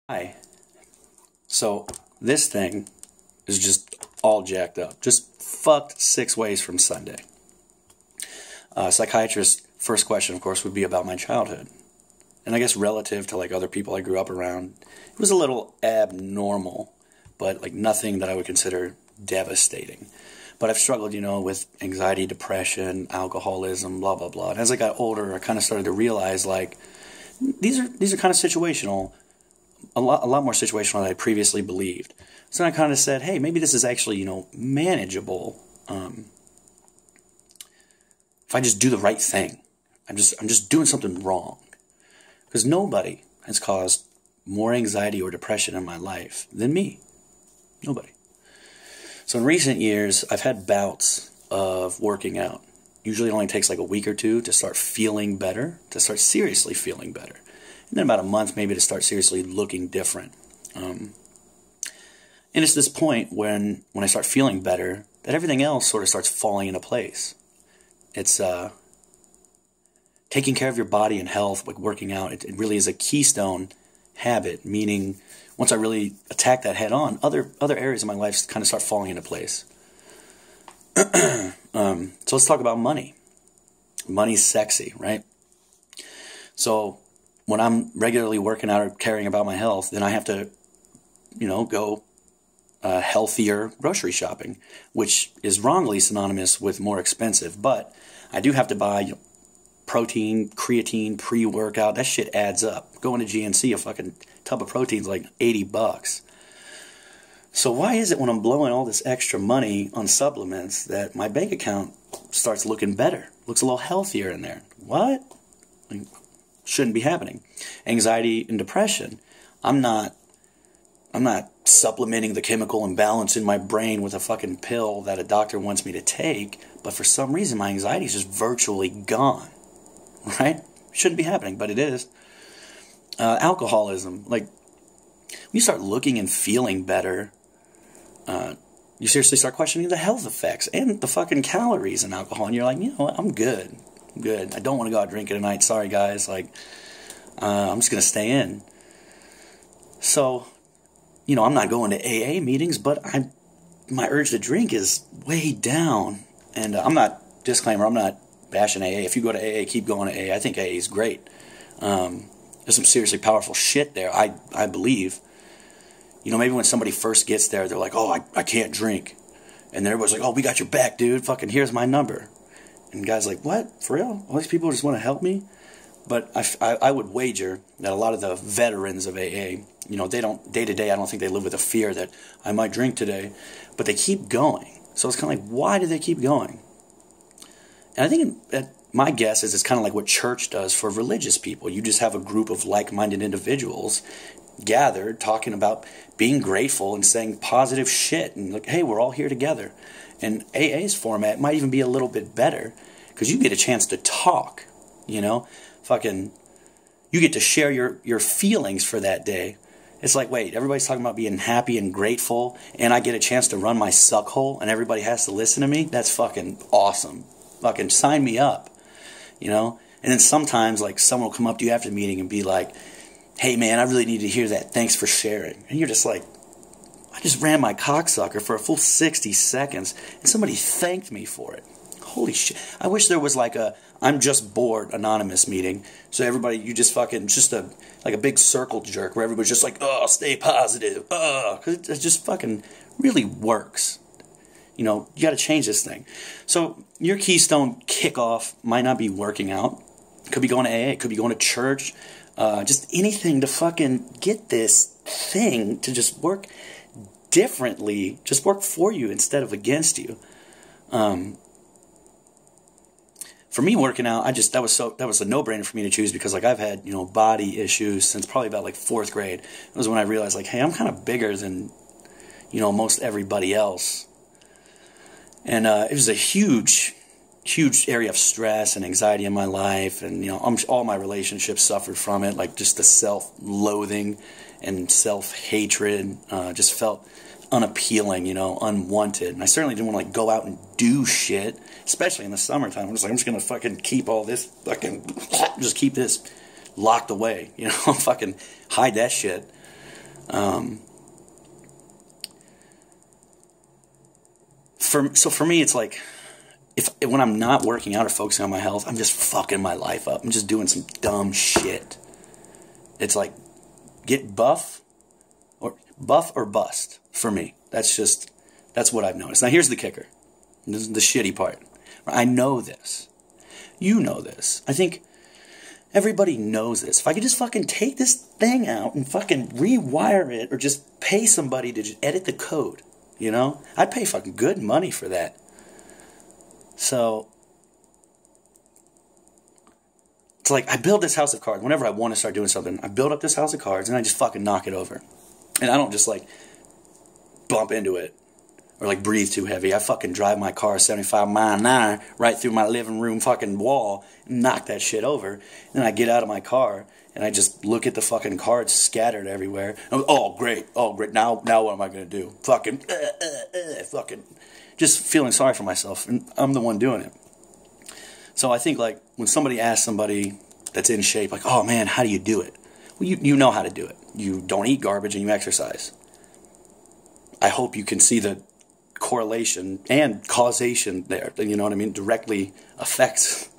Hi. So this thing is just all jacked up. Just fucked 6 ways from Sunday. Psychiatrist's first question, of course, would be about my childhood. And I guess relative to like other people I grew up around, it was a little abnormal, but like nothing that I would consider devastating. But I've struggled, with anxiety, depression, alcoholism, blah blah blah. And as I got older, I kind of started to realize like these are kind of situational, a lot more situational than I previously believed. So I kind of said, hey, maybe this is actually, manageable if I just do the right thing. I'm just doing something wrong. Because nobody has caused more anxiety or depression in my life than me. Nobody. So in recent years, I've had bouts of working out. Usually it only takes like a week or two to start feeling better, to start seriously feeling better. And then about a month maybe to start seriously looking different. And it's this point when I start feeling better that everything else sort of starts falling into place. It's taking care of your body and health, like working out. It really is a keystone habit, meaning once I really attack that head on, other areas of my life kind of start falling into place. So let's talk about money. Money's sexy, right? So when I'm regularly working out or caring about my health, then I have to, go healthier grocery shopping, which is wrongly synonymous with more expensive. But I do have to buy protein, creatine, pre-workout. That shit adds up. Going to GNC, a fucking tub of protein's like $80. So why is it when I'm blowing all this extra money on supplements that my bank account starts looking better? Looks a little healthier in there. What? Shouldn't be happening. Anxiety and depression. I'm not supplementing the chemical imbalance in my brain with a fucking pill that a doctor wants me to take, but for some reason my anxiety is just virtually gone. Right? Shouldn't be happening, but it is. Alcoholism. Like, when you start looking and feeling better, you seriously start questioning the health effects and the fucking calories in alcohol, and you're like, you know what, I'm good. I don't want to go out drinking tonight. Sorry, guys. I'm just going to stay in. So, I'm not going to AA meetings, but my urge to drink is way down. And I'm not bashing AA. If you go to AA, keep going to AA. I think AA is great. There's some seriously powerful shit there, I believe. Maybe when somebody first gets there, they're like, oh, I can't drink. And everybody's like, oh, we got your back, dude. Fucking here's my number. And guys like, what? For real? All these people just want to help me? But I would wager that a lot of the veterans of AA, they don't, day to day, I don't think they live with a fear that I might drink today. But they keep going. So it's kind of like, why do they keep going? And I think my guess is it's kind of like what church does for religious people. You just have a group of like-minded individuals gathered talking about being grateful and saying positive shit. And like, hey, we're all here together. And AA's format might even be a little bit better because you get a chance to talk, you get to share your feelings for that day. It's like, wait, everybody's talking about being happy and grateful, and I get a chance to run my suck hole, and everybody has to listen to me? That's fucking awesome. Fucking sign me up, And then sometimes, like, someone will come up to you after the meeting and be like, hey, man, I really need to hear that. Thanks for sharing. And you're just like, I just ran my cocksucker for a full 60 seconds, and somebody thanked me for it. Holy shit. I wish there was like a I'm just bored anonymous meeting. So everybody, you just fucking, like a big circle jerk where everybody's just like, oh, stay positive. Because it just fucking really works. You got to change this thing. So your keystone kickoff might not be working out. Could be going to AA. Could be going to church. Just anything to fucking get this thing to just work differently. Just work for you instead of against you. For me, working out, that was a no-brainer for me to choose because like I've had body issues since probably about like 4th grade. It was when I realized like, hey, I'm kind of bigger than most everybody else. And it was a huge area of stress and anxiety in my life, and all my relationships suffered from it. Like just the self-loathing and self-hatred just felt unappealing, unwanted. And I certainly didn't want to like go out and do shit, especially in the summertime. I'm just gonna fucking keep all this just keep this locked away, fucking hide that shit. So for me, it's like, when I'm not working out or focusing on my health, I'm just fucking my life up. I'm just doing some dumb shit. It's like, get buff or bust for me. That's what I've noticed. Now here's the kicker. This is the shitty part. I know this. You know this. I think everybody knows this. If I could just fucking take this thing out and fucking rewire it, or just pay somebody to just edit the code, you know? I'd pay fucking good money for that. So, it's like, I build this house of cards. Whenever I want to start doing something, I build up this house of cards and I just fucking knock it over. And I don't just like bump into it or like breathe too heavy. I fucking drive my car 75 miles an hour right through my living room fucking wall and knock that shit over. And then I get out of my car and I just look at the fucking cards scattered everywhere. Oh, great. Now what am I going to do? Fucking just feeling sorry for myself. And I'm the one doing it. So I think, like, when somebody asks somebody that's in shape, like, oh man, how do you do it? Well, you know how to do it. You don't eat garbage and you exercise. I hope you can see the correlation and causation there. You know what I mean? Directly affects.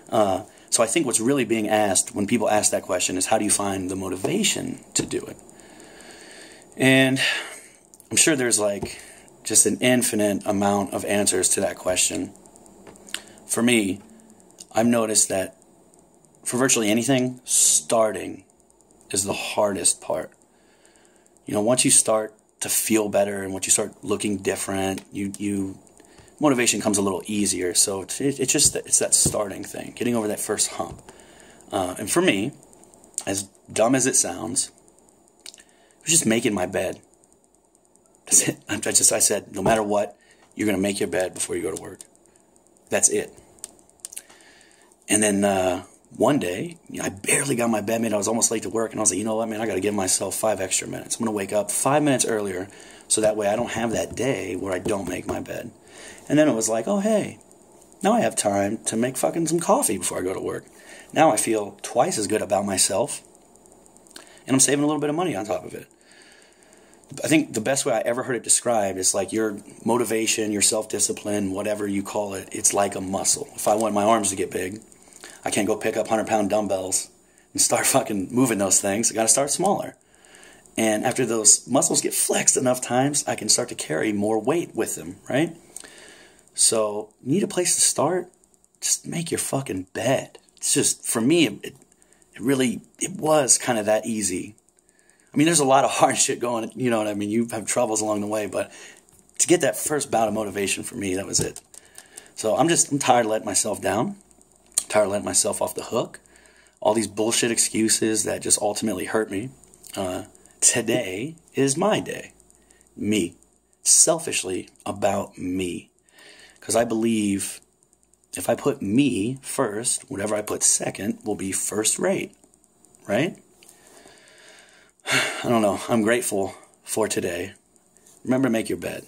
So I think what's really being asked when people ask that question is, how do you find the motivation to do it? And I'm sure there's like just an infinite amount of answers to that question. For me, I've noticed that for virtually anything, starting is the hardest part. You know, once you start to feel better and once you start looking different, motivation comes a little easier. So it's that starting thing, getting over that first hump. And for me, as dumb as it sounds, it was just making my bed. That's it. I said, no matter what, you're going to make your bed before you go to work. That's it. And then one day, I barely got my bed made. I was almost late to work, and I was like, you know what, man, I got to give myself 5 extra minutes. I'm going to wake up 5 minutes earlier, so that way I don't have that day where I don't make my bed. And then it was like, oh, hey, now I have time to make fucking some coffee before I go to work. Now I feel twice as good about myself, and I'm saving a little bit of money on top of it. I think the best way I ever heard it described is like your motivation, your self-discipline, whatever you call it, it's like a muscle. If I want my arms to get big, I can't go pick up 100-pound dumbbells and start fucking moving those things. I got to start smaller. And after those muscles get flexed enough times, I can start to carry more weight with them, right? So, you need a place to start? Just make your fucking bed. It's just, for me, it was kind of that easy. I mean, there's a lot of hard shit going, you know what I mean? You have troubles along the way, but to get that first bout of motivation for me, that was it. So I'm tired of letting myself down. I'm tired of letting myself off the hook. All these bullshit excuses that just ultimately hurt me. Today is my day. Me. Selfishly about me. Because I believe if I put me first, whatever I put second will be first rate. Right? I don't know. I'm grateful for today. Remember to make your bed.